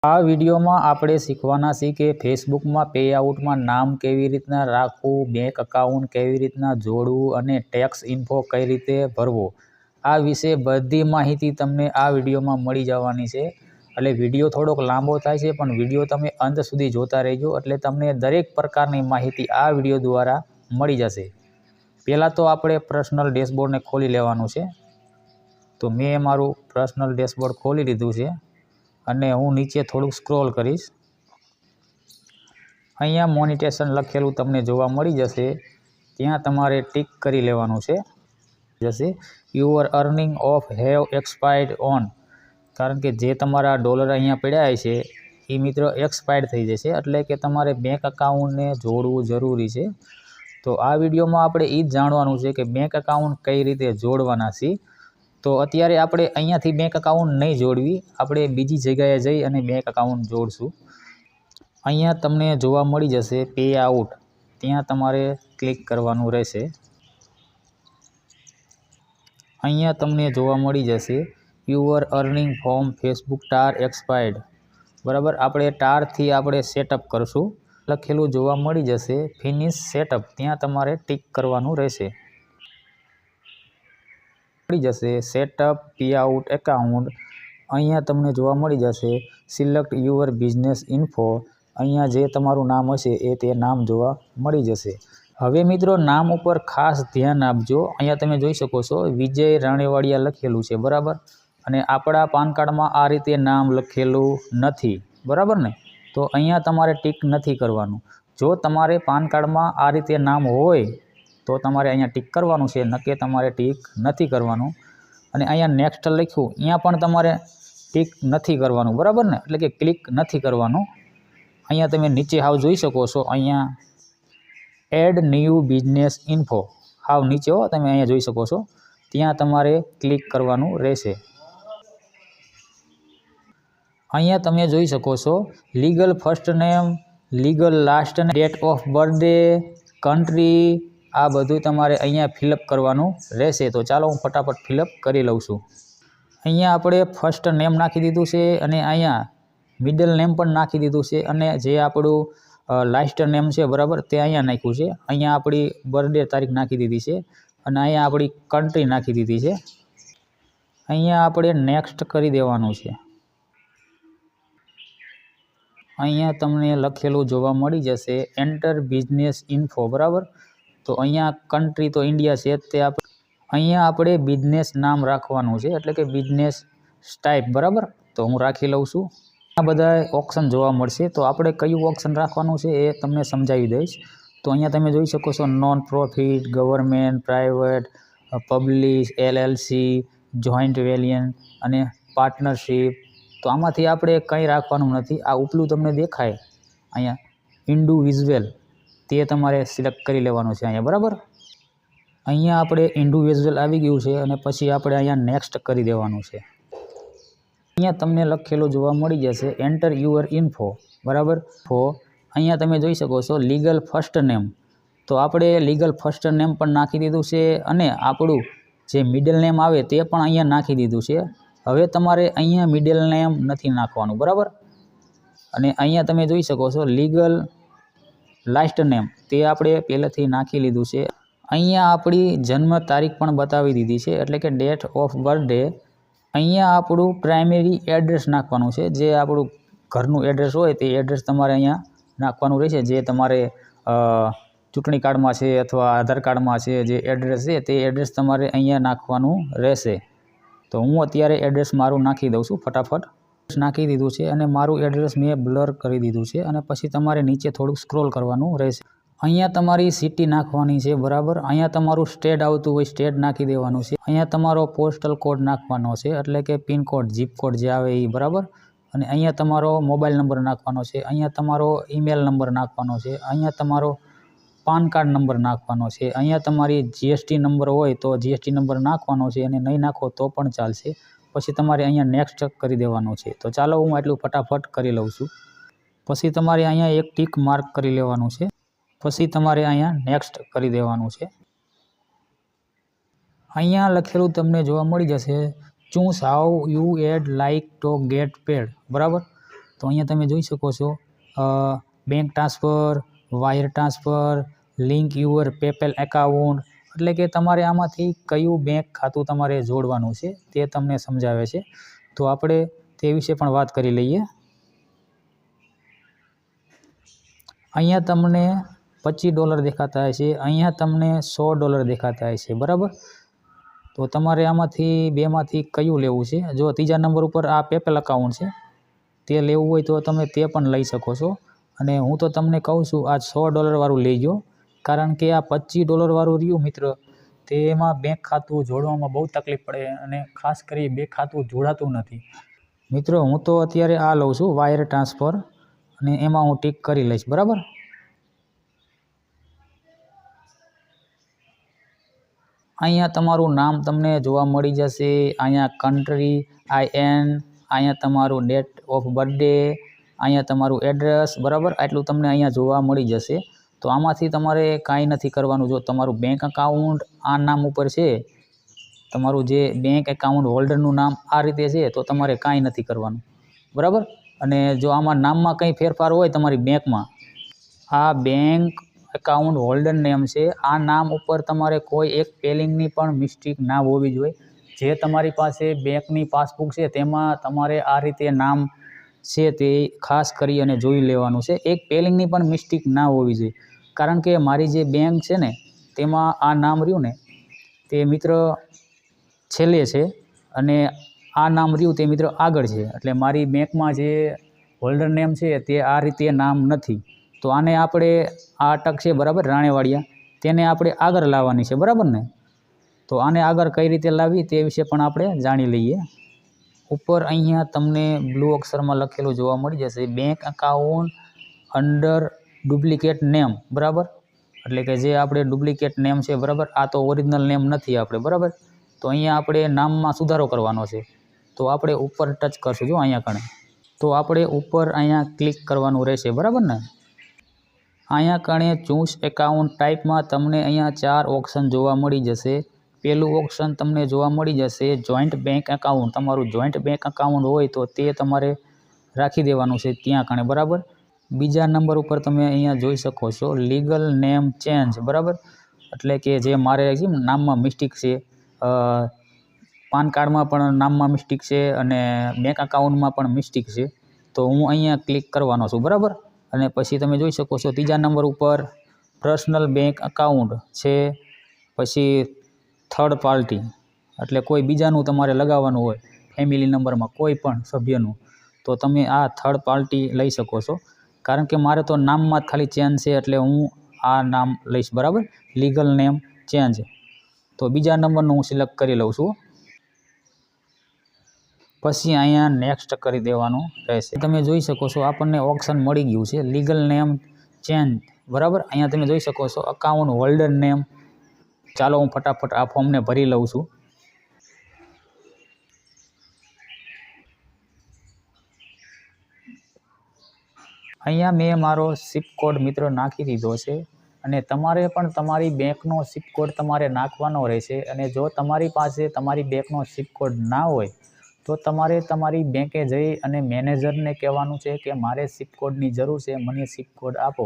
આ વિડીયોમાં આપણે શીખવાના છીએ કે ફેસબુકમાં પેઆઉટમાં નામ કેવી રીતના રાખવું, બેંક એકાઉન્ટ કેવી રીતના જોડવું અને ટેક્સ ઇન્ફો કઈ રીતે ભરવો। આ વિશે બધી માહિતી તમને આ વિડીયોમાં મળી જવાની છે। એટલે વિડીયો થોડોક લાંબો થાય છે, પણ વિડીયો તમે અંત સુધી જોતા રહેજો એટલે તમને દરેક પ્રકારની માહિતી આ વિડીયો દ્વારા મળી જશે। પહેલાં તો આપણે પર્સનલ ડેશબોર્ડને ખોલી લેવાનું છે। તો મેં મારું પર્સનલ ડેશબોર્ડ ખોલી લીધું છે અને હું નીચે થોડુંક સ્ક્રોલ કરીશ। અહીંયા મોનિટેશન લખેલું તમને જોવા મળી જશે, ત્યાં તમારે ટિક કરી લેવાનું છે। જશે your earning of have expired on, કારણ કે જે તમારા ડોલર અહીંયા પડ્યા છે એ મિત્ર એક્સપાયર્ડ થઈ જશે, એટલે કે તમારે બેંક એકાઉન્ટને જોડવું જરૂરી છે। તો આ વિડીયોમાં આપણે એ જ જાણવાનું છે કે બેંક એકાઉન્ટ કઈ રીતે જોડવાના છે। તો અત્યારે આપણે અહીંયાથી બેંક એકાઉન્ટ નહીં જોડવી, આપણે બીજી જગ્યાએ જઈ અને બેંક એકાઉન્ટ જોડશું। અહીંયા તમને જોવા મળી જશે પે આઉટ, ત્યાં તમારે ક્લિક કરવાનું રહેશે। અહીંયા તમને જોવા મળી જશે your earning from Facebook tar expired, બરાબર। આપણે ટારથી આપણે સેટઅપ કરશું, લખેલું જોવા મળી જશે ફિનિશ સેટઅપ, ત્યાં તમારે ટિક કરવાનું રહેશે। મળી જશે સેટઅપ પે આઉટ એકાઉન્ટ, અહીંયા તમને જોવા મળી જશે સિલેક્ટ યુઅર બિઝનેસ ઇન્ફો, અહીંયા જે તમારું નામ હશે એ તે નામ જોવા મળી જશે। હવે મિત્રો નામ ઉપર ખાસ ધ્યાન આપજો। અહીંયા તમે જોઈ શકો છો વિજય રાણેવાડિયા લખેલું છે, બરાબર। અને આપણા પાન કાર્ડમાં આ રીતે નામ લખેલું નથી, બરાબર ને। તો અહીંયા તમારે ટિક નથી કરવાનું। જો તમારે પાન કાર્ડમાં આ રીતે નામ હોય તો તમારે અહીંયા ટિક કરવાનું છે, નકે તમારે ટિક નથી કરવાનું। અને અહીંયા નેક્સ્ટ લખ્યું, અહીંયા પણ તમારે ટિક નથી કરવાનું, બરાબર ને, એટલે કે ક્લિક નથી કરવાનું। અહીંયા તમે નીચે હાવ જોઈ શકો છો, અહીંયા એડ ન્યૂ બિઝનેસ ઇન્ફો હાવ નીચે હો, તમે અહીંયા જોઈ શકો છો, ત્યાં તમારે ક્લિક કરવાનું રહેશે। અહીંયા તમે જોઈ શકો છો legal first name, legal last name, date of birthday, country, આ બધું તમારે અહીંયા ફિલઅપ કરવાનું રહેશે। તો ચાલો હું ફટાફટ ફિલઅપ કરી લઉં છું। અહીંયા આપણે ફર્સ્ટ નેમ નાખી દીધું છે અને અહીંયા મિડલ નેમ પણ નાખી દીધું છે, અને જે આપણું લાસ્ટ નેમ છે, બરાબર, તે અહીંયા નાખ્યું છે। અહીંયા આપણી બર્થડે તારીખ નાખી દીધી છે અને અહીંયા આપણી કન્ટ્રી નાખી દીધી છે। અહીંયા આપણે નેક્સ્ટ કરી દેવાનું છે। અહીંયા તમને લખેલું જોવા મળી જશે એન્ટર બિઝનેસ ઇન્ફો, બરાબર। તો અહીંયા કન્ટ્રી તો ઇન્ડિયા છે, તે અહીંયા આપણે બિઝનેસ નામ રાખવાનું છે, એટલે કે બિઝનેસ ટાઈપ, બરાબર। તો હું રાખી લઉં છું। આ બધા ઓપ્શન જોવા મળશે, તો આપણે કયું ઓપ્શન રાખવાનું છે એ તમને સમજાવી દઈશ। તો અહીંયા તમે જોઈ શકો છો non profit, government, private, public, LLC, joint વેલિયન્ટ અને પાર્ટનરશિપ। તો આમાંથી આપણે કંઈ રાખવાનું નથી। આ ઉપલું તમને દેખાય અહીંયા ઇન્ડિવિજ્યુઅલ, તે તમારે સિલેક્ટ કરી લેવાનું છે અહીંયા, બરાબર। અહીંયા આપણે ઇન્ડિવિજ્યુઅલ આવી ગયું છે અને પછી આપણે અહીંયા નેક્સ્ટ કરી દેવાનું છે। અહીંયા તમને લખેલું જોવા મળી જશે એન્ટર યુઅર ઇન્ફો, બરાબર। અહીંયા તમે જોઈ શકો છો લીગલ ફર્સ્ટ નેમ, તો આપણે લીગલ ફર્સ્ટ નેમ પણ નાખી દીધું છે અને આપણું જે મિડલ નેમ આવે તે પણ અહીંયા નાખી દીધું છે। હવે તમારે અહીંયા મિડલ નેમ નથી નાખવાનું, બરાબર। અને અહીંયા તમે જોઈ શકો છો લીગલ લાસ્ટ નેમ, તે આપણે પહેલેથી નાખી લીધું છે। અહીંયા આપણી જન્મ તારીખ પણ બતાવી દીધી છે, એટલે કે ડેટ ઓફ બર્થડે। અહીંયા આપણું પ્રાઇમરી એડ્રેસ નાખવાનું છે, જે આપણું ઘરનું એડ્રેસ હોય તે એડ્રેસ તમારે અહીંયા નાખવાનું રહેશે। જે તમારે ચૂંટણી કાર્ડમાં છે અથવા આધાર કાર્ડમાં છે જે એડ્રેસ છે તે એડ્રેસ તમારે અહીંયા નાખવાનું રહેશે। તો હું અત્યારે એડ્રેસ મારું નાખી દઉં છું ફટાફટ। નાખી દીધું છે અને મારું એડ્રેસ મેં બ્લર કરી દીધું છે, અને પછી તમારે નીચે થોડુંક સ્ક્રોલ કરવાનું રહેશે। અહીંયા તમારી સિટી નાખવાની છે, બરાબર। અહીંયા તમારું સ્ટેટ આવતું હોય સ્ટેટ નાખી દેવાનું છે। અહીંયા તમારો પોસ્ટલ કોડ નાખવાનો છે, એટલે કે પિનકોડ, જીપ કોડ જે આવે એ, બરાબર। અને અહીંયા તમારો મોબાઈલ નંબર નાખવાનો છે। અહીંયા તમારો ઈમેલ નંબર નાખવાનો છે। અહીંયા તમારો પાન કાર્ડ નંબર નાખવાનો છે। અહીંયા તમારી જીએસટી નંબર હોય તો જીએસટી નંબર નાખવાનો છે, અને નહીં નાખો તો પણ ચાલશે। પછી તમારે અહીંયા નેક્સ્ટ કરી દેવાનું છે। તો ચાલો હું આટલું ફટાફટ કરી લઉં છું। પછી તમારે અહીંયા એક ટીક માર્ક કરી લેવાનું છે, પછી તમારે અહીંયા નેક્સ્ટ કરી દેવાનું છે। અહીંયા લખેલું તમને જોવા મળી જશે choose how you'd like to get paid, બરાબર। તો અહીંયા તમે જોઈ શકો છો bank transfer, wire transfer, link your PayPal account, એટલે કે તમારે આમાંથી કયું બેંક ખાતું તમારે જોડવાનું છે તે તમને સમજાવે છે. તો આપણે તે વિશે પણ વાત કરી લઈએ. અહીંયા તમને $25 દેખાતા હશે, અહીંયા તમને $100 દેખાતા હશે, બરાબર. તો તમારે આમાંથી બેમાંથી કયું લેવું છે? જો ત્રીજા નંબર ઉપર આ પેપેલ એકાઉન્ટ છે, તે લેવું હોય તો તમે તે પણ લઈ શકો છો. અને હું તો તમને કહું છું આ $100 વાળું લેજો, કારણ કે આ $25 વાળું રહ્યું મિત્ર, તેમાં બેંક ખાતું જોડવામાં બહુ તકલીફ પડે અને ખાસ કરી બે ખાતું જોડાતું નથી. મિત્રો હું તો અત્યારે આ લઉં છું વાયર ટ્રાન્સફર, અને એમાં હું ટીક કરી લઈશ, બરાબર. અહીંયા તમારું નામ તમને જોવા મળી જશે, અહીંયા કન્ટ્રી, IN, અહીંયા તમારું ડેટ ઓફ બર્થડે, અહીંયા તમારું એડ્રેસ, બરાબર. આટલું તમને અહીંયા જોવા મળી જશે. તો આમાંથી તમારે કાંઈ નથી કરવાનું. જો તમારું બેંક એકાઉન્ટ આ નામ ઉપર છે, તમારું જે બેંક એકાઉન્ટ હોલ્ડરનું નામ આ રીતે છે, તો તમારે કાંઈ નથી કરવાનું, બરાબર. અને જો આમાં નામમાં કંઈ ફેરફાર હોય તમારી બેંકમાં, આ બેંક એકાઉન્ટ હોલ્ડર નેમ છે, આ નામ ઉપર તમારે કોઈ એક સ્પેલિંગની પણ મિસ્ટેક ના હોવી જોઈએ. જે તમારી પાસે બેંકની પાસબુક છે તેમાં તમારે આ રીતે નામ છે તે ખાસ કરી અને જોઈ લેવાનું છે. એક સ્પેલિંગની પણ મિસ્ટેક ના હોવી જોઈએ, કારણ કે મારી જે બેંક છે ને તેમાં આ નામ રહ્યું ને તે મિત્ર છેલ્લે છે, અને આ નામ રહ્યું તે મિત્ર આગળ છે. એટલે મારી બેંકમાં જે હોલ્ડર નેમ છે તે આ રીતે નામ નથી. તો આને આપણે આ અટક છે, બરાબર, રાણેવાડિયા, તેને આપણે આગળ લાવવાની છે, બરાબર ને. તો આને આગળ કઈ રીતે લાવવી તે વિશે પણ આપણે જાણી લઈએ. ઉપર અહીંયા તમને બ્લુ અક્ષરમાં લખેલું જોવા મળી જશે, bank account under duplicate name, બરાબર. એટલે કે જે આપણે ડુપ્લિકેટ નેમ છે, બરાબર, આ તો ઓરિજિનલ નેમ નથી આપણે, બરાબર. તો અહીંયા આપણે નામમાં સુધારો કરવાનો છે. તો આપણે ઉપર ટચ કરશું, જો અહીંયા કણે. તો આપણે ઉપર અહીંયા ક્લિક કરવાનું રહેશે, બરાબર ને. અહીંયા કણે ચૂઝ એકાઉન્ટ ટાઈપમાં તમને અહીંયા 4 ઓપ્શન જોવા મળી જશે. પહેલું ઓપ્શન તમને જોવા મળી જશે જોઈન્ટ બેંક એકાઉન્ટ. તમારું જોઈન્ટ બેંક એકાઉન્ટ હોય તો તે તમારે રાખી દેવાનું છે ત્યાં કણે, બરાબર. બીજા નંબર ઉપર તમે અહીંયા જોઈ શકો છો લીગલ નેમ ચેન્જ, બરાબર. એટલે કે જે મારે છે નામમાં મિસ્ટેક છે, પાન કાર્ડમાં પણ નામમાં મિસ્ટેક છે અને બેંક એકાઉન્ટમાં પણ મિસ્ટેક છે. તો હું અહીંયા ક્લિક કરવાનો છું, બરાબર. અને પછી તમે જોઈ શકો છો ત્રીજા નંબર ઉપર પર્સનલ બેંક એકાઉન્ટ છે, પછી થર્ડ પાર્ટી, એટલે કોઈ બીજાનું તમારે લગાવવાનું હોય ફેમિલી નંબરમાં કોઈ પણ સભ્યનું, તો તમે આ થર્ડ પાર્ટી લઈ શકો છો. કારણ કે મારે તો નામમાં જ ખાલી ચેન્જ છે એટલે હું આ નામ લઈશ, બરાબર, લીગલ નેમ ચેન્જ. તો બીજા નંબરનું હું સિલેક્ટ કરી લઉં છું. પછી અહીંયા નેક્સ્ટ કરી દેવાનું રહેશે. તમે જોઈ શકો છો આપણને ઓપ્શન મળી ગયું છે લીગલ નેમ ચેન્જ, બરાબર. અહીંયા તમે જોઈ શકો છો અકાઉન્ટ હોલ્ડર નેમ. ચાલો હું ફટાફટ આ ફોર્મને ભરી લઉં છું. અહીંયા મેં મારો SWIFT કોડ મિત્ર નાખી દીધો છે, અને તમારે પણ તમારી બેંકનો SWIFT કોડ તમારે નાખવાનો રહેશે. અને જો તમારી પાસે તમારી બેંકનો SWIFT કોડ ના હોય તો તમારે તમારી બેંકે જઈ અને મેનેજરને કહેવાનું છે કે મારે SWIFT કોડની જરૂર છે, મને SWIFT કોડ આપો.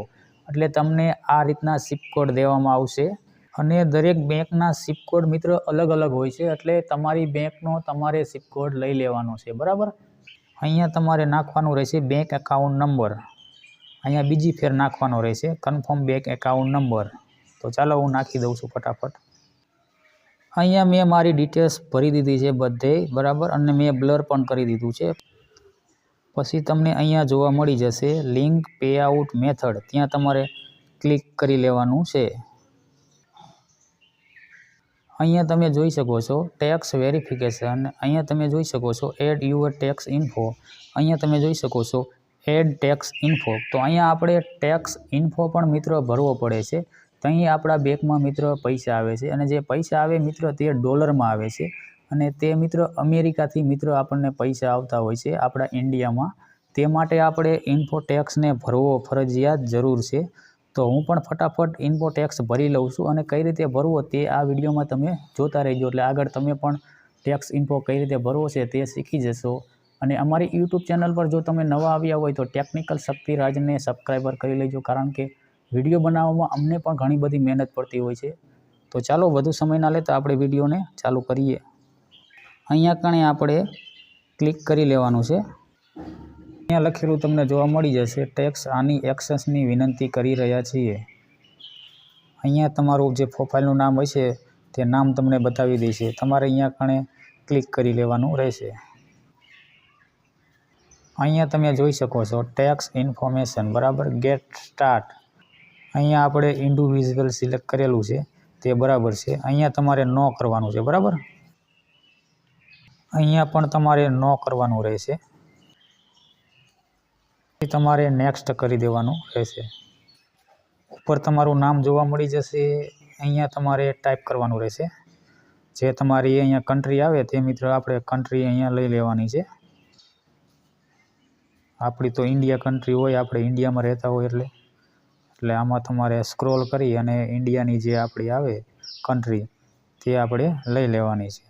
એટલે તમને આ રીતના SWIFT કોડ દેવામાં આવશે. અને દરેક બેંકના SWIFT કોડ મિત્ર અલગ અલગ હોય છે, એટલે તમારી બેંકનો તમારે SWIFT કોડ લઈ લેવાનો છે, બરાબર. અહીંયા તમારે નાખવાનું રહેશે બેંક એકાઉન્ટ નંબર. અહીંયા બીજી ફેર નાખવાનો રહેશે કન્ફર્મ બેંક એકાઉન્ટ નંબર. તો ચાલો હું નાખી દઉં છું ફટાફટ. અહીંયા મેં મારી ડિટેલ્સ ભરી દીધી છે બધે, બરાબર, અને મેં બ્લર પણ કરી દીધું છે. પછી તમને અહીંયા જોવા મળી જશે લિંક પે આઉટ મેથડ, ત્યાં તમારે ક્લિક કરી લેવાનું છે. અહીંયા તમે જોઈ શકો છો ટેક્સ વેરિફિકેશન, અહીંયા તમે જોઈ શકો છો એડ યુઅર ટેક્સ ઇન્ફો, અહીંયા તમે જોઈ શકો છો એડ ટેક્સ ઇન્ફો. તો અહીંયા આપણે ટેક્સ ઇન્ફો પણ મિત્ર ભરવો પડે છે. તો અહીં આપણા બેંકમાં મિત્ર પૈસા આવે છે, અને જે પૈસા આવે મિત્ર તે ડોલરમાં આવે છે, અને તે મિત્ર અમેરિકાથી મિત્ર આપણને પૈસા આવતા હોય છે આપણા ઇન્ડિયામાં. તે માટે આપણે ઇન્ફો ટેક્સને ભરવો ફરજિયાત જરૂર છે. તો હું પણ ફટાફટ ઇન્ફો ટેક્સ ભરી લઉં છું, અને કઈ રીતે ભરવો તે આ વિડીયોમાં તમે જોતા રહેજો, એટલે આગળ તમે પણ ટેક્સ ઇન્ફો કઈ રીતે ભરવો છે તે શીખી જશો. અને અમારી યુટ્યુબ ચેનલ પર જો તમે નવા આવ્યા હોય તો ટેકનિકલ શક્તિરાજને સબસ્ક્રાઈબર કરી લેજો, કારણ કે વિડીયો બનાવવામાં અમને પણ ઘણી બધી મહેનત પડતી હોય છે। તો ચાલો વધુ સમય ના લેતા આપણે વિડીયોને ચાલુ કરીએ। અહીંયા કણે આપણે ક્લિક કરી લેવાનું છે। અહીંયા લખેલું તમને જોવા મળી જશે, ટેક્સ આની એક્સેસની વિનંતી કરી રહ્યા છીએ। અહીંયા તમારું જે પ્રોફાઇલનું નામ હશે તે નામ તમને બતાવી દેશે, તમારે અહીંયા કણે ક્લિક કરી લેવાનું રહેશે। અહીંયા તમે જોઈ શકો છો ટેક્સ ઇન્ફોર્મેશન, બરાબર, ગેટ સ્ટાર્ટ। અહીંયા આપણે ઇન્ડિવિજ્યુઅલ સિલેક્ટ કરેલું છે તે બરાબર છે। અહીંયા તમારે નો કરવાનું છે, બરાબર। અહીંયા પણ તમારે નો કરવાનું રહેશે, તમારે નેક્સ્ટ કરી દેવાનું રહેશે। ઉપર તમારું નામ જોવા મળી જશે, અહીંયા તમારે ટાઈપ કરવાનું રહેશે। જે તમારી અહીંયા કન્ટ્રી આવે તે મિત્ર આપણે કન્ટ્રી અહીંયા લઈ લેવાની છે। આપણી તો ઇન્ડિયા કન્ટ્રી હોય, આપણે ઇન્ડિયામાં રહેતા હોય એટલે આમાં તમારે સ્ક્રોલ કરી અને ઇન્ડિયાની જે આપણી આવે કન્ટ્રી તે આપણે લઈ લેવાની છે।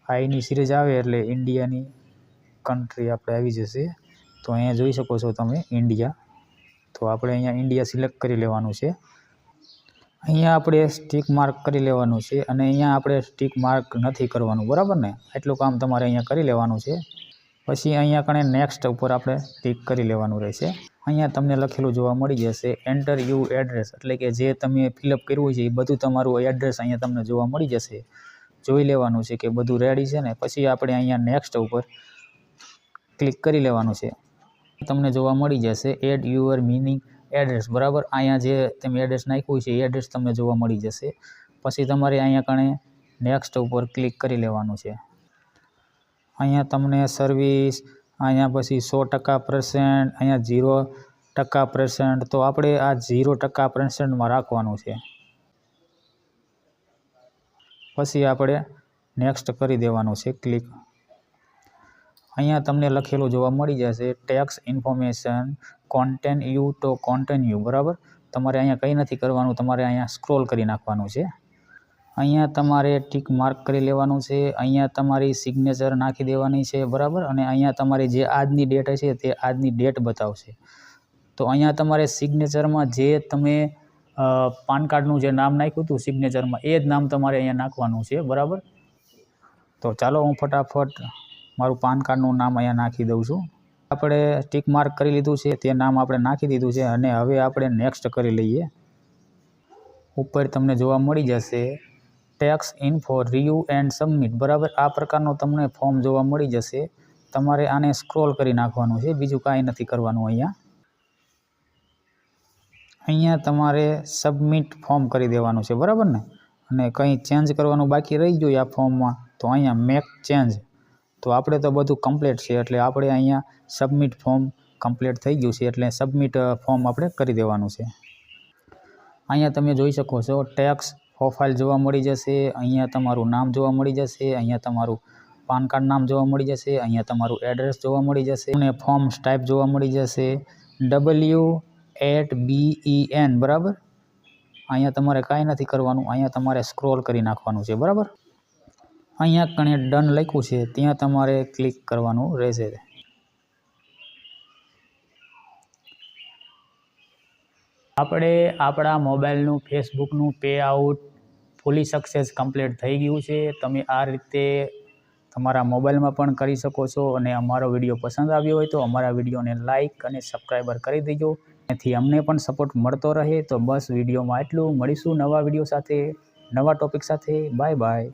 આઈની સિરીઝ આવે એટલે ઇન્ડિયાની કન્ટ્રી આપણે આવી જશે। તો અહીંયા જોઈ શકો છો તમે ઇન્ડિયા, તો આપણે અહીંયા ઇન્ડિયા સિલેક્ટ કરી લેવાનું છે। અહીંયા આપણે સ્ટીક માર્ક કરી લેવાનું છે અને અહીંયા આપણે સ્ટીક માર્ક નથી કરવાનું, બરાબર ને? એટલું કામ તમારે અહીંયા કરી લેવાનું છે। પછી અહીંયા કણે નેક્સ્ટ ઉપર આપણે ક્લિક કરી લેવાનું રહેશે। અહીંયા તમને લખેલું જોવા મળી જશે એન્ટર યુ એડ્રેસ, એટલે કે જે તમે ફિલઅપ કર્યું છે એ બધું તમારું એડ્રેસ અહીંયા તમને જોવા મળી જશે। જોઈ લેવાનું છે કે બધું રેડી છે ને, પછી આપણે અહીંયા નેક્સ્ટ ઉપર ક્લિક કરી લેવાનું છે। તમને જોવા મળી જશે એડ યુઅર મિનિંગ એડ્રેસ, બરાબર। અહીંયા જે તમે એડ્રેસ નાખ્યું છે એ એડ્રેસ તમને જોવા મળી જશે। પછી તમારે અહીંયા કણે નેક્સ્ટ ઉપર ક્લિક કરી લેવાનું છે। અહીંયા તમને સર્વિસ, અહીંયા પછી 100%, અહીંયા 0%, તો આપણે આ 0%માં રાખવાનું છે। પછી આપણે નેક્સ્ટ કરી દેવાનું છે ક્લિક। અહીંયા તમને લખેલું જોવા મળી જશે tax information continue to continue, બરાબર। તમારે અહીંયા કંઈ નથી કરવાનું, તમારે અહીંયા સ્ક્રોલ કરી નાખવાનું છે। અહીંયા તમારે ટીક માર્ક કરી લેવાનું છે, અહીંયા તમારી સિગ્નેચર નાખી દેવાની છે, બરાબર। અને અહીંયા તમારી જે આજની ડેટ હશે તે આજની ડેટ બતાવશે। તો અહીંયા તમારે સિગ્નેચરમાં જે તમે પાન કાર્ડનું જે નામ નાખ્યું હતું સિગ્નેચરમાં એ જ નામ તમારે અહીંયા નાખવાનું છે, બરાબર। તો ચાલો હું ફટાફટ મારું પાન કાર્ડનું નામ અહીંયા નાખી દઉં છું। આપણે ટીક માર્ક કરી લીધું છે, તે નામ આપણે નાખી દીધું છે અને હવે આપણે નેક્સ્ટ કરી લઈએ। ઉપર તમને જોવા મળી જશે tax info review and submit, બરાબર। આ પ્રકારનું તમને ફોર્મ જોવા મળી જશે, તમારે આને સ્ક્રોલ કરી નાખવાનું છે, બીજું કાંઈ નથી કરવાનું। અહીંયા તમારે સબમિટ ફોર્મ કરી દેવાનું છે, બરાબર ને? અને કંઈ ચેન્જ કરવાનું બાકી રહી ગયું આ ફોર્મમાં તો અહીંયા મેક ચેન્જ, તો આપણે તો બધું કમ્પ્લીટ છે એટલે આપણે અહીંયા સબમિટ ફોર્મ કમ્પ્લીટ થઈ ગયું છે એટલે સબમિટ ફોર્મ આપણે કરી દેવાનું છે। અહીંયા તમે જોઈ શકો છો ટેક્સ પ્રોફાઇલ જોવા મળી જશે, અહીંયા તમારું નામ જોવા મળી જશે, અહીંયા તમારું પાન કાર્ડ નામ જોવા મળી જશે, અહીંયા તમારું એડ્રેસ જોવા મળી જશે અને ફોર્મ ટાઈપ જોવા મળી જશે W8BEN, બરાબર। અહીંયા તમારે કાંઈ નથી કરવાનું, અહીંયા તમારે સ્ક્રોલ કરી નાખવાનું છે, બરાબર। અહીંયા કણે ડન લખ્યું છે ત્યાં તમારે ક્લિક કરવાનું રહેશે। આપણે આપણા મોબાઈલનું ફેસબુકનું પે આઉટ ફૂલી સક્સેસ કમ્પ્લીટ થઈ ગયું છે। તમે આ રીતે તમારા મોબાઈલમાં પણ કરી શકો છો અને અમારો વિડીયો પસંદ આવ્યો હોય તો અમારા વિડીયોને લાઇક અને સબસ્ક્રાઈબર કરી દેજો, એથી અમને પણ સપોર્ટ મળતો રહે। તો બસ વિડીયોમાં એટલું, મળીશું નવા વિડીયો સાથે, નવા ટોપિક સાથે। Bye bye.